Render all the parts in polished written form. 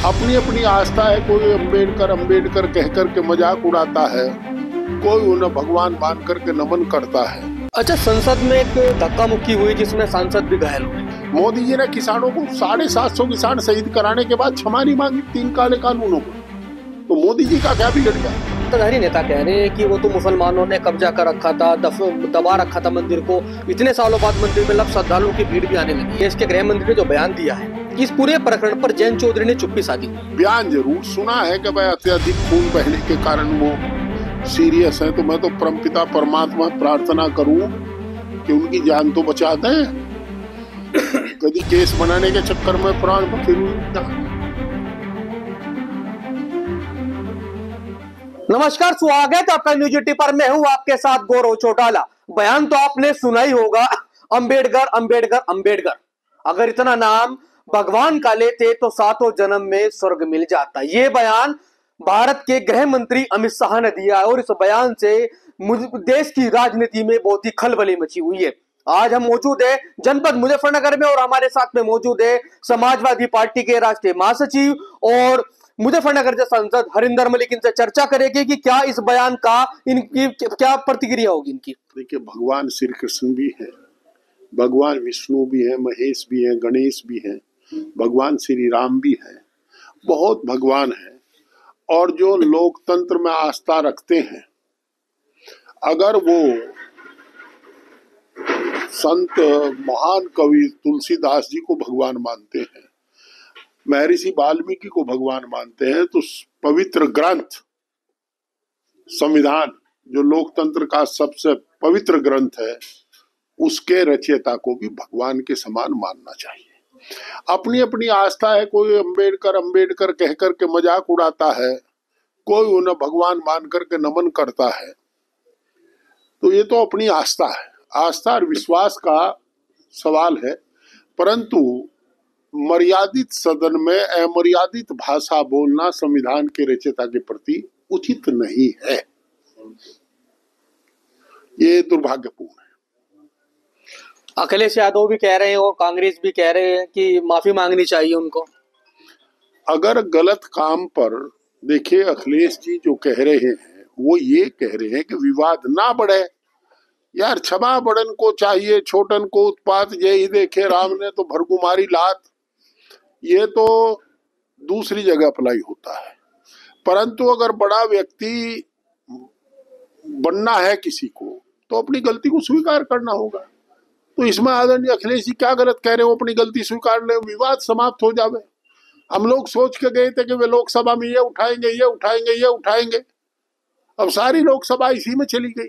अपनी अपनी आस्था है। कोई अम्बेडकर अम्बेडकर कह करके मजाक उड़ाता है, कोई उन्हें भगवान मान करके नमन करता है। अच्छा, संसद में एक धक्का मुक्की हुई जिसमें सांसद भी घायल हुए। मोदी जी ने किसानों को 750 किसान शहीद कराने के बाद क्षमा नहीं मांगी 3 काले कानूनों को, तो मोदी जी का क्या बिगड़ गया? सत्ताधारी नेता कह रहे हैं कि वो तो मुसलमानों ने कब्जा कर रखा था, दबा रखा था मंदिर को। इतने सालों बाद मंदिर में श्रद्धालुओं की भीड़ भी आने लगी है। इसके गृह मंत्री ने जो बयान दिया है, इस पूरे प्रकरण पर जयंत चौधरी ने चुप्पी साधी। बयान जरूर सुना है कि भाई अत्यधिक खून बहने के कारण वो सीरियस है, तो मैं तो परमपिता परमात्मा प्रार्थना करूं कि उनकी जान तो बचा दें। कभी केस बनाने के चक्कर में प्राण नमस्कार, स्वागत है आपका न्यूज टी पर। मैं हूं आपके साथ गौरव चौटाला। बयान तो आपने सुना ही होगा, अंबेडकर अंबेडकर अंबेडकर। अगर इतना नाम भगवान का लेते तो सातों जन्म में स्वर्ग मिल जाता। ये बयान भारत के गृह मंत्री अमित शाह ने दिया है और इस बयान से देश की राजनीति में बहुत ही खलबली मची हुई है। आज हम मौजूद है जनपद मुजफ्फरनगर में और हमारे साथ में मौजूद है समाजवादी पार्टी के राष्ट्रीय महासचिव और मुजफ्फरनगर के सांसद हरिंदर मलिक। इनसे चर्चा करेगी कि क्या इस बयान का इनकी क्या प्रतिक्रिया होगी इनकी। देखिए, भगवान श्री कृष्ण भी है, भगवान विष्णु भी है, महेश भी है, गणेश भी है, भगवान श्री राम भी है, बहुत भगवान है। और जो लोकतंत्र में आस्था रखते हैं, अगर वो संत महान कवि तुलसीदास जी को भगवान मानते हैं, महर्षि वाल्मीकि को भगवान मानते हैं, तो पवित्र ग्रंथ संविधान जो लोकतंत्र का सबसे पवित्र ग्रंथ है, उसके रचयिता को भी भगवान के समान मानना चाहिए। अपनी अपनी आस्था है। कोई अम्बेडकर अम्बेडकर कह करके मजाक उड़ाता है, कोई उन्हें भगवान मान करके नमन करता है, तो ये तो अपनी आस्था है। आस्था और विश्वास का सवाल है, परंतु मर्यादित सदन में अमर्यादित भाषा बोलना संविधान के रचयिता के प्रति उचित नहीं है। ये दुर्भाग्यपूर्ण है। अखिलेश यादव भी कह रहे हैं और कांग्रेस भी कह रहे हैं कि माफी मांगनी चाहिए उनको। अगर गलत काम पर, देखिए अखिलेश जी जो कह रहे हैं वो ये कह रहे हैं कि विवाद ना बढ़े। यार, क्षमा बड़न को चाहिए, छोटन को उत्पात यही देखे राम ने तो भरगुमारी लात। ये तो दूसरी जगह अप्लाई होता है, परंतु अगर बड़ा व्यक्ति बनना है किसी को, तो अपनी गलती को स्वीकार करना होगा। तो इसमें आदरणीय अखिलेश जी क्या गलत कह रहे हो? अपनी गलती स्वीकार ले, विवाद समाप्त हो जावे। हम लोग सोच के गए थे कि वे लोकसभा में ये उठाएंगे, ये उठाएंगे, ये उठाएंगे। अब सारी लोकसभा इसी में चली गई।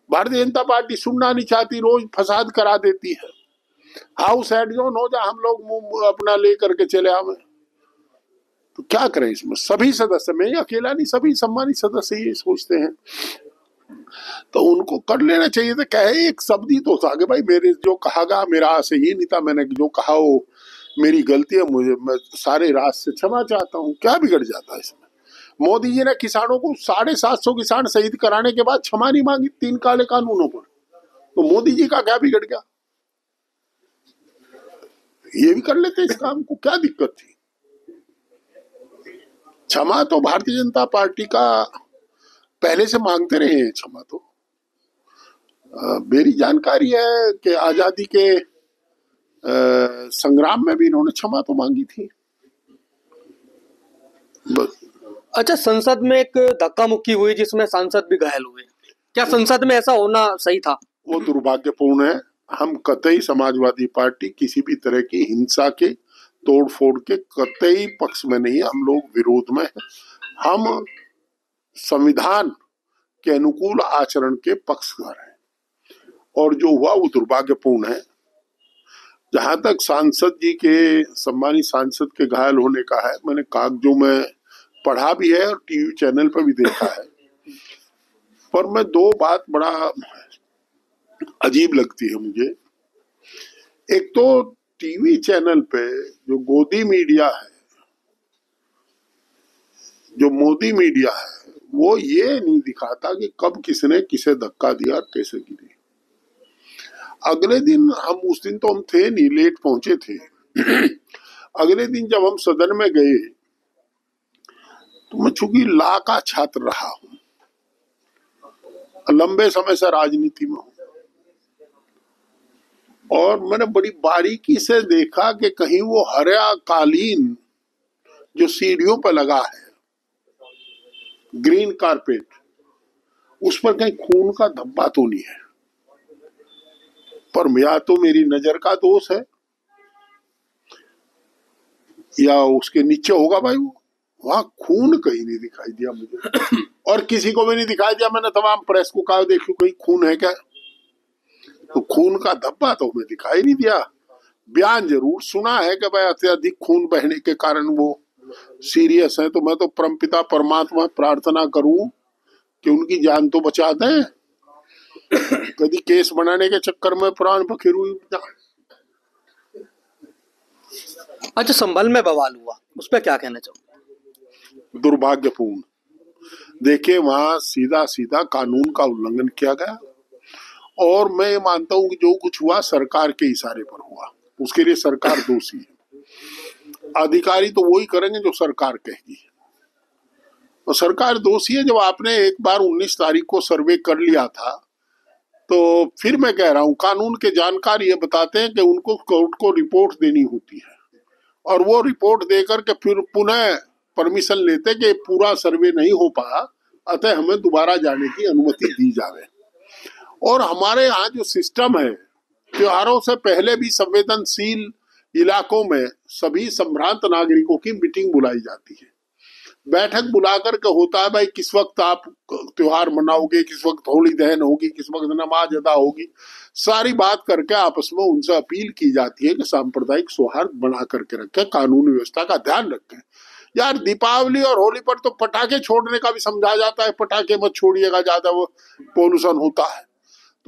भारतीय जनता पार्टी सुनना नहीं चाहती, रोज फसाद करा देती है। हाउस एडजॉन हो जा, हम लोग मुंह अपना ले करके चले आवे। तो क्या करें इसमें? सभी सदस्य, मैं अकेला नहीं, सभी सम्मानित सदस्य ये सोचते हैं, तो उनको कर लेना चाहिए था। कहे एक शब्द ही तो था कि भाई मेरे जो कहागा मेरा से ही नहीं था, मैंने जो कहा वो मेरी गलती है, मुझे मैं सारे राज से क्षमा चाहता हूँ। क्या बिगड़ जाता है इसमें? मोदी जी ने किसानों को 750 किसान शहीद कराने के बाद क्षमा नहीं मांगी 3 काले कानूनों पर, तो मोदी जी का क्या बिगड़ गया? ये भी कर लेते इस काम को, क्या दिक्कत थी? क्षमा तो भारतीय जनता पार्टी का पहले से मांगते रहे हैं क्षमा। तो मेरी जानकारी है कि आजादी के संग्राम में भी इन्होंने क्षमा तो मांगी थी। अच्छा, संसद में एक धक्का मुक्की हुई जिसमें सांसद भी घायल हुए। क्या संसद में ऐसा होना सही था? वो दुर्भाग्यपूर्ण है। हम कतई समाजवादी पार्टी किसी भी तरह की हिंसा के, तोड़फोड़ के कतई पक्ष में नहीं है। हम लोग विरोध में हैं। हम संविधान के अनुकूल आचरण के पक्षधर हैं, और जो हुआ वो दुर्भाग्यपूर्ण है। जहां तक सांसद जी के, सम्मानित सांसद के घायल होने का है, मैंने कागजों में पढ़ा भी है और टीवी चैनल पर भी देखा है, पर मैं 2 बात बड़ा अजीब लगती है मुझे। एक तो टीवी चैनल पे जो गोदी मीडिया है, जो मोदी मीडिया है, वो ये नहीं दिखाता कि कब किसने किसे धक्का दिया और कैसे गिरी। अगले दिन उस दिन तो हम थे नहीं, लेट पहुंचे थे। अगले दिन जब हम सदन में गए तो मैं चूंकि लॉ का छात्र रहा हूं, लंबे समय से राजनीति में हूं, और मैंने बड़ी बारीकी से देखा कि कहीं वो हरा कालीन जो सीढ़ियों पर लगा है, ग्रीन कारपेट, उस पर कहीं खून का धब्बा तो नहीं है। पर या तो मेरी नजर का दोष है या उसके नीचे होगा भाई, वो वहां खून कहीं नहीं दिखाई दिया मुझे, और किसी को भी नहीं दिखाई दिया। मैंने तमाम प्रेस को कहा देखियो कहीं खून है क्या, तो खून का धब्बा तो हमें दिखाई नहीं दिया। बयान जरूर सुना है कि भाई अत्यधिक खून बहने के कारण वो सीरियस है। तो मैं तो परमपिता परमात्मा प्रार्थना करूं कि उनकी जान तो बचा दें, कभी केस बनाने के चक्कर में प्राण पखेरु। अच्छा, संभल में बवाल हुआ, उस पर क्या कहना चाहूंगा? दुर्भाग्यपूर्ण। देखिए वहां सीधा सीधा कानून का उल्लंघन किया गया, और मैं मानता हूं कि जो कुछ हुआ सरकार के इशारे पर हुआ, उसके लिए सरकार दोषी है। अधिकारी तो वही करेंगे जो सरकार कहेगी, और सरकार दोषी है। जब आपने एक बार 19 तारीख को सर्वे कर लिया था, तो फिर मैं कह रहा हूं कानून के जानकार ये बताते हैं कि उनको कोर्ट को रिपोर्ट देनी होती है, और वो रिपोर्ट देकर के फिर पुनः परमिशन लेते कि पूरा सर्वे नहीं हो पाया, अतः हमें दोबारा जाने की अनुमति दी जावे। और हमारे यहाँ जो सिस्टम है, त्योहारों से पहले भी संवेदनशील इलाकों में सभी संभ्रांत नागरिकों की मीटिंग बुलाई जाती है। बैठक बुला करके होता है भाई किस वक्त आप त्योहार मनाओगे, किस वक्त होली दहन होगी, किस वक्त नमाज अदा होगी, सारी बात करके आपस में उनसे अपील की जाती है कि सांप्रदायिक सौहार्द बना करके रखें, कानून व्यवस्था का ध्यान रखें। यार दीपावली और होली पर तो पटाखे छोड़ने का भी समझा जाता है, पटाखे मत छोड़िएगा, ज्यादा वो पोल्यूशन होता है।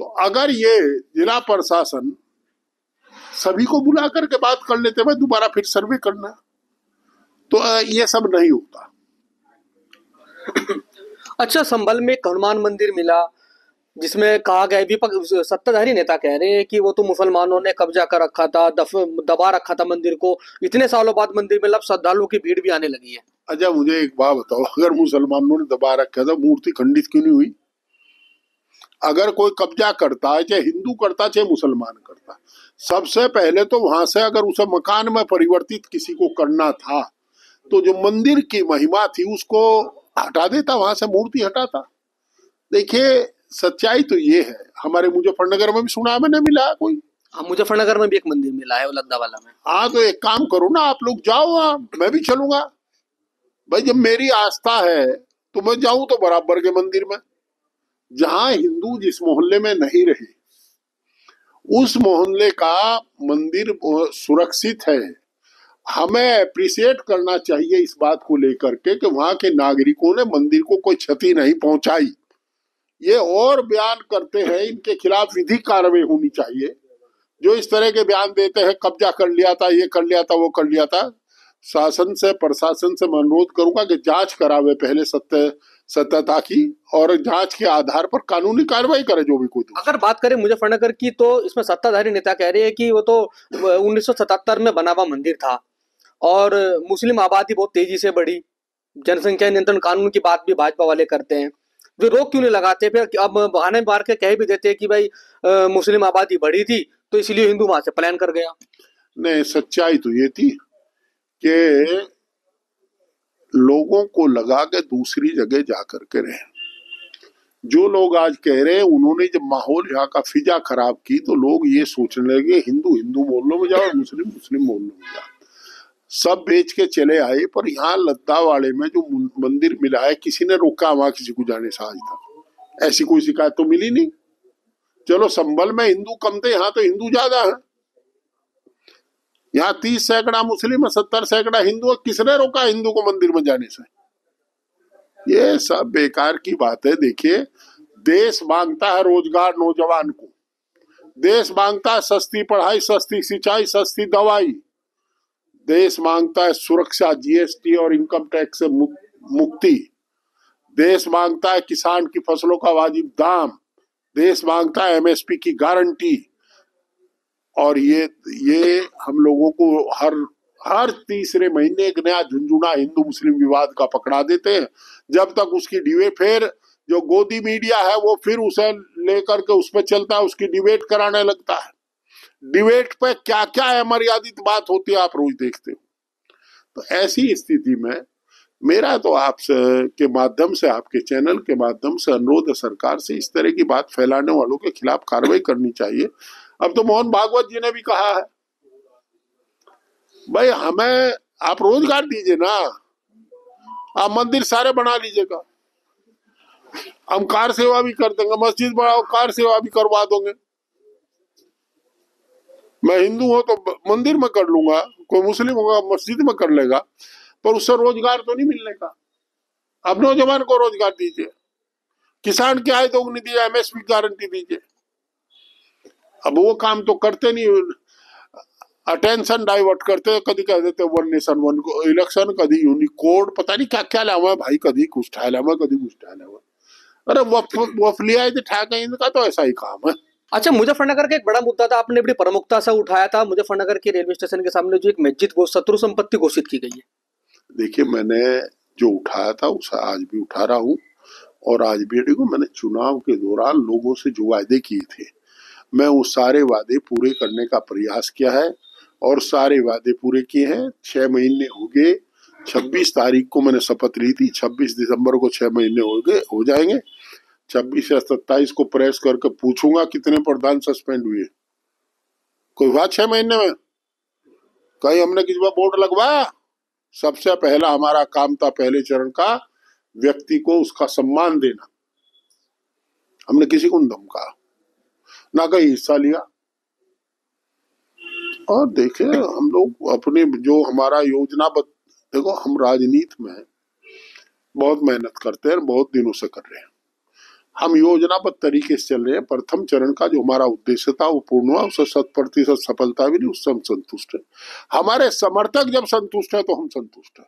तो अगर ये जिला प्रशासन सभी को बुला करके बात कर लेते हैं दोबारा फिर सर्वे करना, तो ये सब नहीं होता। अच्छा, संभल में एक हनुमान मंदिर मिला जिसमें कहा गया, विपक्ष सत्ताधारी नेता कह रहे हैं कि वो तो मुसलमानों ने कब्जा कर रखा था, दबा रखा था मंदिर को, इतने सालों बाद मंदिर में श्रद्धालुओं की भीड़ भी आने लगी है। अच्छा मुझे एक बात बताओ, अगर मुसलमानों ने दबा रखा था, मूर्ति खंडित क्यों नहीं हुई? अगर कोई कब्जा करता है, चाहे हिंदू करता चाहे मुसलमान करता, सबसे पहले तो वहां से अगर उसे मकान में परिवर्तित किसी को करना था, तो जो मंदिर की महिमा थी उसको हटा देता, वहां से मूर्ति हटाता। देखिए सच्चाई तो ये है, हमारे मुजफ्फरनगर में भी सुना मैंने मिला कोई। हाँ, मुजफ्फरनगर में भी एक मंदिर मिला है, लद्दा वाला में। हाँ तो एक काम करो ना, आप लोग जाओ वहां, मैं भी चलूंगा भाई। जब मेरी आस्था है तो मैं जाऊं तो बराबर के मंदिर में। जहां हिंदू जिस मोहल्ले में नहीं रहे, उस मोहल्ले का मंदिर सुरक्षित है। हमें अप्रिशिएट करना चाहिए इस बात को लेकर के कि वहां के नागरिकों ने मंदिर को कोई क्षति नहीं पहुंचाई। ये और बयान करते हैं, इनके खिलाफ विधिक कार्रवाई होनी चाहिए। जो इस तरह के बयान देते हैं, कब्जा कर लिया था, ये कर लिया था, वो कर लिया था, शासन से प्रशासन से मैं अनुरोध करूंगा कि जांच करावे पहले सत्यता की, और जांच के आधार पर कानूनी कार्रवाई करे जो भी कोई। अगर बात करें मुजफ्फरनगर की, तो इसमें सत्ताधारी नेता कह रहे हैं कि वो तो 1977 में बना हुआ मंदिर था, और मुस्लिम आबादी बहुत तेजी से बढ़ी, जनसंख्या नियंत्रण कानून की बात भी भाजपा वाले करते हैं, जो रोक क्यों नहीं लगाते? फिर अब बहाने मार के कह भी देते हैं कि भाई मुस्लिम आबादी बढ़ी थी तो इसलिए हिंदू वहां से प्लान कर गया। नहीं, सच्चाई तो ये थी कि लोगों को लगा के दूसरी जगह जाकर के रहे। जो लोग आज कह रहे हैं, उन्होंने जब माहौल यहाँ का फिजा खराब की, तो लोग ये सोचने लगे हिंदू हिंदू मोहल्लों में जाओ और मुस्लिम मुस्लिम मोहल्लों में जाओ, सब बेच के चले आए। पर यहाँ लद्दा वाले में जो मंदिर मिला है, किसी ने रोका वहां किसी को जाने से आज तक? ऐसी कोई शिकायत तो मिली नहीं। चलो संभल में हिंदू कम थे, यहाँ तो हिंदू ज्यादा है। यहाँ 30 सैकड़ा मुस्लिम है, 70 सैकड़ा हिंदू है, किसने रोका हिंदू को मंदिर में जाने से? ये सब बेकार की बात है। देखिए देश मांगता है रोजगार नौजवान को, देश मांगता है सस्ती पढ़ाई, सस्ती सिंचाई, सस्ती दवाई, देश मांगता है सुरक्षा, जीएसटी और इनकम टैक्स से मुक्ति, देश मांगता है किसान की फसलों का वाजिब दाम, देश मांगता है एमएसपी की गारंटी। और ये हम लोगों को हर तीसरे महीने एक नया झुंझुना हिंदू मुस्लिम विवाद का पकड़ा देते हैं। जब तक उसकी डिबेट, फिर जो गोदी मीडिया है वो फिर उसे लेकर के उस पर चलता है, उसकी डिबेट कराने लगता है। डिबेट पे क्या क्या अमर्यादित बात होती है, आप रोज देखते हो। तो ऐसी स्थिति में मेरा तो आपसे के माध्यम से, आपके चैनल के माध्यम से अनुरोध है सरकार से, इस तरह की बात फैलाने वालों के खिलाफ कार्रवाई करनी चाहिए। अब तो मोहन भागवत जी ने भी कहा है, भाई हमें आप रोजगार दीजिए ना, आप मंदिर सारे बना लीजिएगा, हम कार सेवा भी कर देंगे, मस्जिद बनाओ कार सेवा भी करवा दोगे। मैं हिंदू हूं तो मंदिर में कर लूंगा, कोई मुस्लिम होगा मस्जिद में कर लेगा, पर उससे रोजगार तो नहीं मिलने का। अब नौजवान को रोजगार दीजिए, किसान की आय दोगुनी दीजिए, एमएसपी गारंटी दीजिए। अब वो काम तो करते नहीं, अटेंशन डाइवर्ट करते, कभी कह देते वन नेशन वन इलेक्शन, कभी यूनिकोड, पता नहीं क्या क्या लावा भाई, कभी कुछ ठा लावा, कभी कुछ ठा लावा। अरे वफलिया ठा इनका तो ऐसा ही काम है। अच्छा, मुजफ्फरनगर का एक बड़ा मुद्दा था, आपने बड़ी प्रमुखता से उठाया था। मुजफ्फरनगर के रेलवे स्टेशन के सामने जो एक मस्जिद को शत्रु संपत्ति घोषित की गई है। देखिए, मैंने जो उठाया था उसे आज भी उठा रहा हूँ, और आज भी देखो, मैंने चुनाव के दौरान लोगों से जो वादे किए थे, मैं वो सारे वादे पूरे करने का प्रयास किया है, और सारे वादे पूरे किए हैं। 6 महीने हो गए, 26 तारीख को मैंने शपथ ली थी, 26 दिसंबर को 6 महीने हो जाएंगे। 26 या 27 को प्रेस करके पूछूंगा कितने प्रधान सस्पेंड हुए। कोई हुआ 6 महीने में? कहीं हमने किसी पर बोर्ड लगवाया? सबसे पहला हमारा काम था, पहले चरण का, व्यक्ति को उसका सम्मान देना। हमने किसी को नहीं धमका, ना कहीं हिस्सा लिया। और देखे, हम लोग अपने जो हमारा योजनाबद्ध, देखो हम राजनीति में बहुत मेहनत करते हैं, बहुत दिनों से कर रहे हैं। हम योजनाबद्ध तरीके से चल रहे हैं। प्रथम चरण का जो हमारा उद्देश्य था वो पूर्ण हुआ, उससे 100% सफलता भी नहीं, उससे हम संतुष्ट हैं। हमारे समर्थक जब संतुष्ट है तो हम संतुष्ट हैं।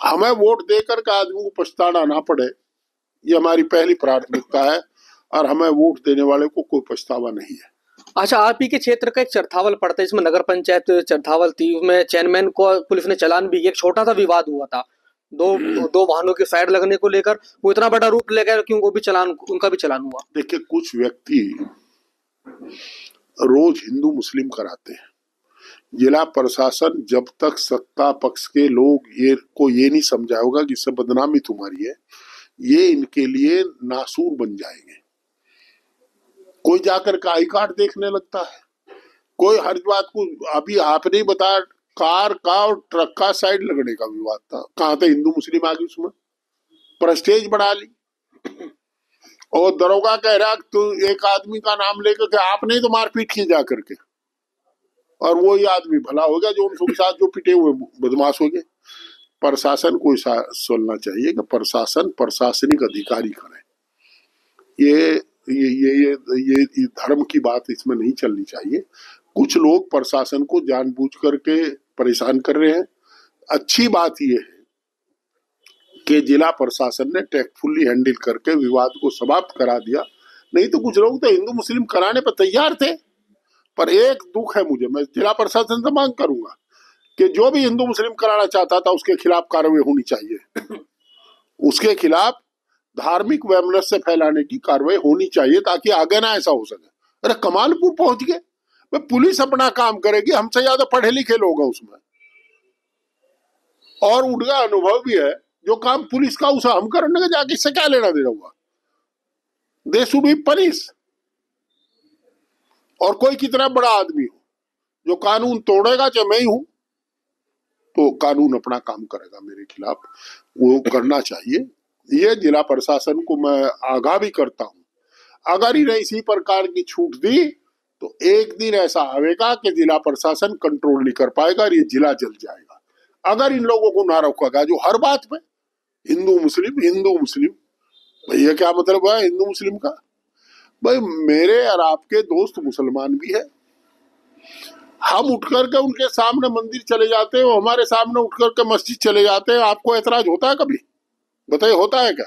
हमें वोट देकर के आदमी को पछताना ना पड़े, ये हमारी पहली प्राथमिकता है, और हमें वोट देने वाले को कोई पछतावा नहीं है। अच्छा, आप ही के क्षेत्र का एक चरथावल पड़ता है, इसमें नगर पंचायत चरथावल थी, उसमें चेयरमैन को पुलिस ने चालान भी, एक छोटा सा विवाद हुआ था, दो वाहनों की साइड लगने को लेकर, वो इतना बड़ा रूप ले गया कि उनका भी चालान हुआ। देखिए, कुछ व्यक्ति रोज हिंदू मुस्लिम कराते हैं। जिला प्रशासन जब तक सत्ता पक्ष के लोग ये नहीं समझा होगा कि इससे बदनामी तुम्हारी है, ये इनके लिए नासूर बन जाएंगे। कोई जाकर का आई कार्ड देखने लगता है, कोई हर बात को, अभी आपने बताया कार का और ट्रक का साइड लगने का विवाद था, कहाँ थे हिंदू मुस्लिम आगे उसमें, प्रेस्टेज बढ़ा ली। और दरोगा कह रहा तो एक आदमी का नाम लेकर के आपने तो मारपीट की जा करके, और वो ही आदमी भला हो गया जो उनके साथ जो पिटे हुए बदमाश हो गए। प्रशासन को सोचना चाहिए कि प्रशासन प्रशासनिक अधिकारी करे। ये धर्म की बात इसमें नहीं चलनी चाहिए। कुछ लोग प्रशासन को जानबूझ करके परेशान कर रहे हैं। अच्छी बात यह है कि जिला प्रशासन ने टेक्टफुली हैंडल करके विवाद को समाप्त करा दिया। नहीं तो कुछ लोग तो हिंदू मुस्लिम कराने पर तैयार थे। पर एक दुख है मुझे, मैं जिला प्रशासन से मांग करूंगा कि जो भी हिंदू मुस्लिम कराना चाहता था उसके खिलाफ कार्रवाई होनी चाहिए। उसके खिलाफ धार्मिक वैमनस्य फैलाने की कार्रवाई होनी चाहिए, ताकि आगे ना ऐसा हो सके। अरे कमालपुर पहुंच गए, पुलिस अपना काम करेगी, हमसे ज्यादा पढ़े लिखे लोग हैं उसमें, और उनका अनुभव भी है। जो काम पुलिस का उसे हम करने का, जाके इससे क्या लेना देना हुआ? They should be punish. और कोई कितना बड़ा आदमी हो, जो कानून तोड़ेगा, चाहे मैं ही हूं, तो कानून अपना काम करेगा मेरे खिलाफ, वो करना चाहिए। ये जिला प्रशासन को मैं आगाह भी करता हूं। अगर इन्हें इसी प्रकार की छूट दी तो एक दिन ऐसा आएगा कि जिला प्रशासन कंट्रोल नहीं कर पाएगा और ये जिला जल जाएगा। अगर इन लोगों को ना रोकेगा जो हर बात में हिंदू मुस्लिम, भैया क्या मतलब है हिंदू मुस्लिम का? भाई मेरे और आपके दोस्त मुसलमान भी है, हम उठ करके उनके सामने मंदिर चले जाते हैं, वो हमारे सामने उठ करके मस्जिद चले जाते हैं। आपको एतराज होता है कभी? बताइए, होता है क्या?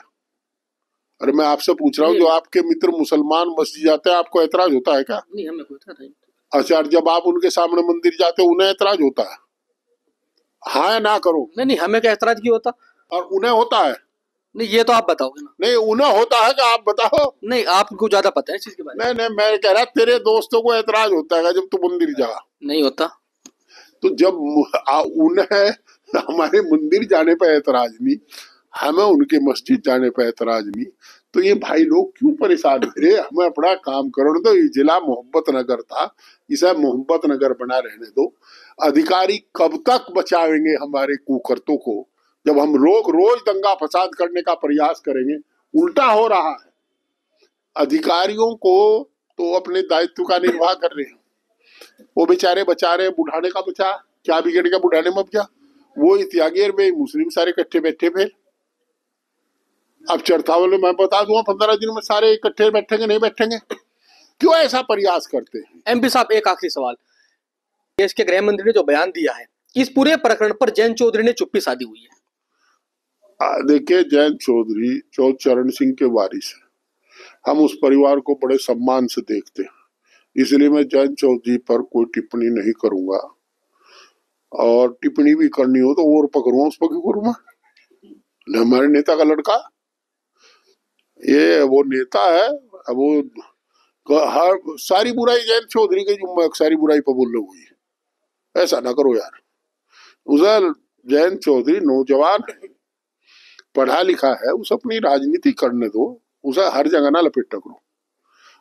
अरे मैं आपसे पूछ रहा हूँ, जो आपके मित्र मुसलमान मस्जिद जाते हैं, आपको एतराज होता है क्या? नहीं, हमें कोई एतराज नहीं। अच्छा, जब आप उनके सामने मंदिर जाते हो उन्हें ऐतराज होता है? हाँ या ना करो। नहीं नहीं, हमें क्या ऐतराज क्यों होता? और उन्हें होता है? नहीं, ये तो आप बताओगे ना। नहीं, उन्हें होता है कि आप बताओ? नहीं, आपको ज्यादा पता है इस चीज के बारे में। नहीं नहीं, मैं कह रहा तेरे दोस्तों को ऐतराज होता है जब तू मंदिर जा? नहीं होता। तो जब उन्हें हमारे मंदिर जाने पर ऐतराज नहीं, हमें उनके मस्जिद जाने पर ऐतराज नहीं, तो ये भाई लोग क्यों परेशान हो रहे? हमें अपना काम करो। तो ये जिला मोहब्बत नगर था, इसे मोहब्बत नगर बना रहने दो। अधिकारी कब तक बचाएंगे हमारे कुकर्तों को, जब हम लोग रोज दंगा फसाद करने का प्रयास करेंगे? उल्टा हो रहा है। अधिकारियों को तो अपने दायित्व का निर्वाह कर रहे हैं, वो बेचारे बचा रहे हैं। बुढ़ाने का बचा, क्या बिगड़ गया बुढ़ाने में? अब क्या वो त्यागेर में मुस्लिम सारे इकट्ठे बैठे थे। अब चरथावल में मैं बता दूंगा 15 दिन में सारे इकट्ठे बैठेंगे, नहीं बैठेंगे? क्यों ऐसा प्रयास करते हैं? एमपी साहब, एक आखिरी सवाल। देश के गृह मंत्री ने जो बयान दिया है, इस पूरे प्रकरण पर जयंत चौधरी ने चुप्पी साधी हुई है। देखिए, जयंत चौधरी चरण सिंह के वारिस है। हम उस परिवार को बड़े सम्मान से देखते हैं, इसलिए मैं जयंत चौधरी पर कोई टिप्पणी नहीं करूंगा। और टिप्पणी भी करनी हो तो और पकड़ूंगा, उस पर क्यों करूंगा? हमारे नेता का लड़का, ये वो नेता है, वो हर सारी बुराई जयंत चौधरी के जुम्मे, सारी बुराई पर बोल रहे हुई। ऐसा ना करो यार। उधर जयंत चौधरी नौजवान है, पढ़ा लिखा है, उसे अपनी राजनीति करने दो, उसे हर जगह ना लपेट करो।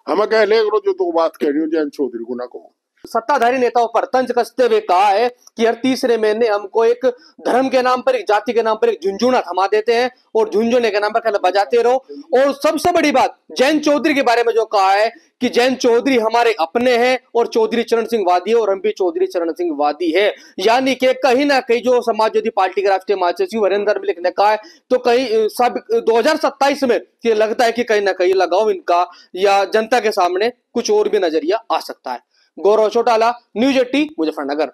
हमें कह ले करो जो तो बात कह रही हो जयंत चौधरी को ना कहो। सत्ताधारी नेताओं पर तंज कसते हुए कहा है कि हर तीसरे महीने हमको एक धर्म के नाम पर, एक जाति के नाम पर एक झुंझुना थमा देते हैं और झुंझुने के नाम पर खाली बजाते रहो। और सबसे बड़ी बात जयंत चौधरी के बारे में जो कहा है कि जयंत चौधरी हमारे अपने हैं और चौधरी चरण सिंह वादी है और हम भी चौधरी चरण सिंह वादी है। यानी कि कहीं ना कहीं जो समाजवादी पार्टी के राष्ट्रीय महासचिव वीरेंद्र मलिक ने कहा है, तो कहीं सब 2027 में ये लगता है कि कहीं ना कहीं लगाव इनका या जनता के सामने कुछ और भी नजरिया आ सकता है। गौरव चौटाला, न्यूज 18, मुजफ्फरनगर।